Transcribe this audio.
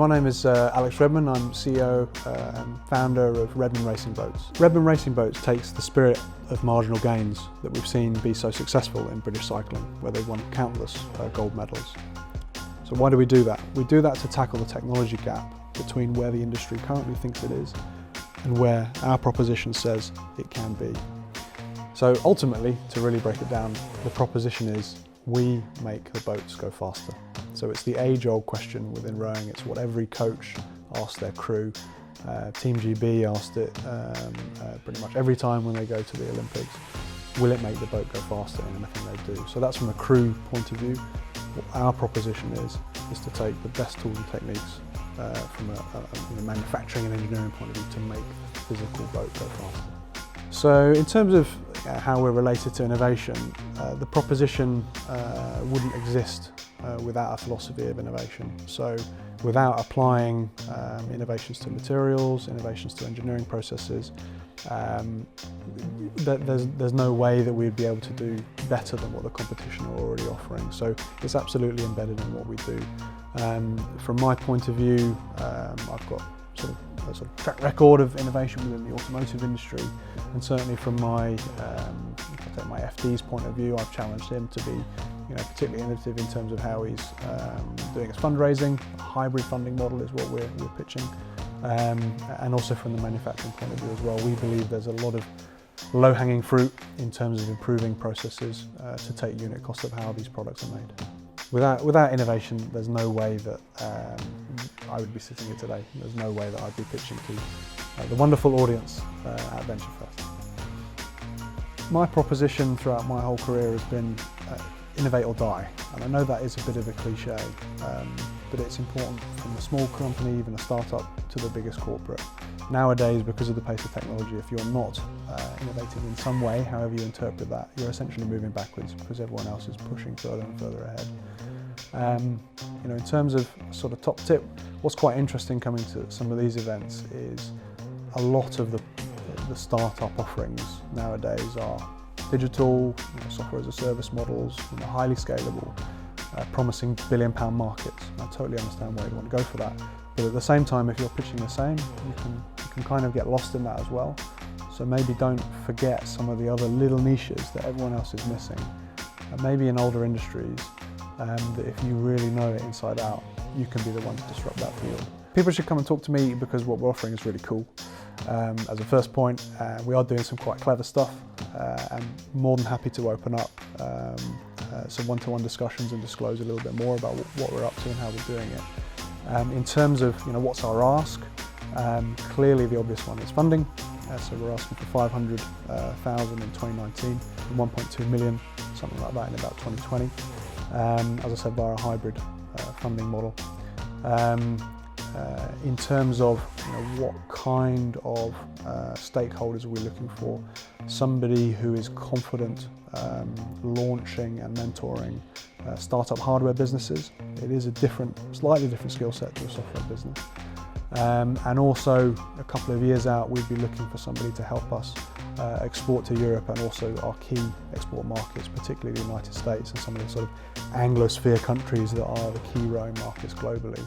my name is Alex Redman. I'm CEO and founder of Redman Racing Boats. Redman Racing Boats takes the spirit of marginal gains that we've seen be so successful in British cycling, where they've won countless gold medals. So why do we do that? We do that to tackle the technology gap between where the industry currently thinks it is and where our proposition says it can be. So ultimately, to really break it down, the proposition is we make the boats go faster. So it's the age-old question within rowing. It's what every coach asks their crew. Team GB asked it pretty much every time when they go to the Olympics. Will it make the boat go faster in anything they do? So that's from a crew point of view. What our proposition is to take the best tools and techniques from a manufacturing and engineering point of view to make the physical boat go faster. So in terms of how we're related to innovation, the proposition wouldn't exist without a philosophy of innovation. So without applying innovations to materials, innovations to engineering processes, there's no way that we'd be able to do better than what the competition are already offering. So it's absolutely embedded in what we do. From my point of view, I've got a sort of track record of innovation within the automotive industry, and certainly from my, if I take my FD's point of view, I've challenged him to be particularly innovative in terms of how he's doing his fundraising. A hybrid funding model is what we're pitching, and also from the manufacturing point of view as well. We believe there's a lot of low-hanging fruit in terms of improving processes to take unit cost of how these products are made. Without innovation, there's no way that I would be sitting here today. There's no way that I'd be pitching to the wonderful audience at Venturefest. My proposition throughout my whole career has been innovate or die. And I know that is a bit of a cliche, but it's important from a small company, even a startup, to the biggest corporate. Nowadays, because of the pace of technology, if you're not innovating in some way, however you interpret that, you're essentially moving backwards because everyone else is pushing further and further ahead. In terms of sort of top tip, what's quite interesting coming to some of these events is a lot of the startup offerings nowadays are digital, software as a service models, highly scalable, promising billion-pound markets. I totally understand why you'd want to go for that. But at the same time, if you're pitching the same, you can kind of get lost in that as well. So maybe don't forget some of the other little niches that everyone else is missing. Maybe in older industries, that if you really know it inside out, you can be the one to disrupt that field. People should come and talk to me because what we're offering is really cool. As a first point, we are doing some quite clever stuff. I'm more than happy to open up some one-to-one discussions and disclose a little bit more about what we're up to and how we're doing it. In terms of what's our ask, clearly the obvious one is funding. So we're asking for 500,000 in 2019 and 1.2 million, something like that in about 2020. As I said, via a hybrid funding model. In terms of what kind of stakeholders are we looking for, somebody who is confident launching and mentoring startup hardware businesses. It is a slightly different skill set to a software business. And also a couple of years out, we'd be looking for somebody to help us export to Europe and also our key export markets, particularly the United States and some of the sort of Anglosphere countries that are the key rowing markets globally.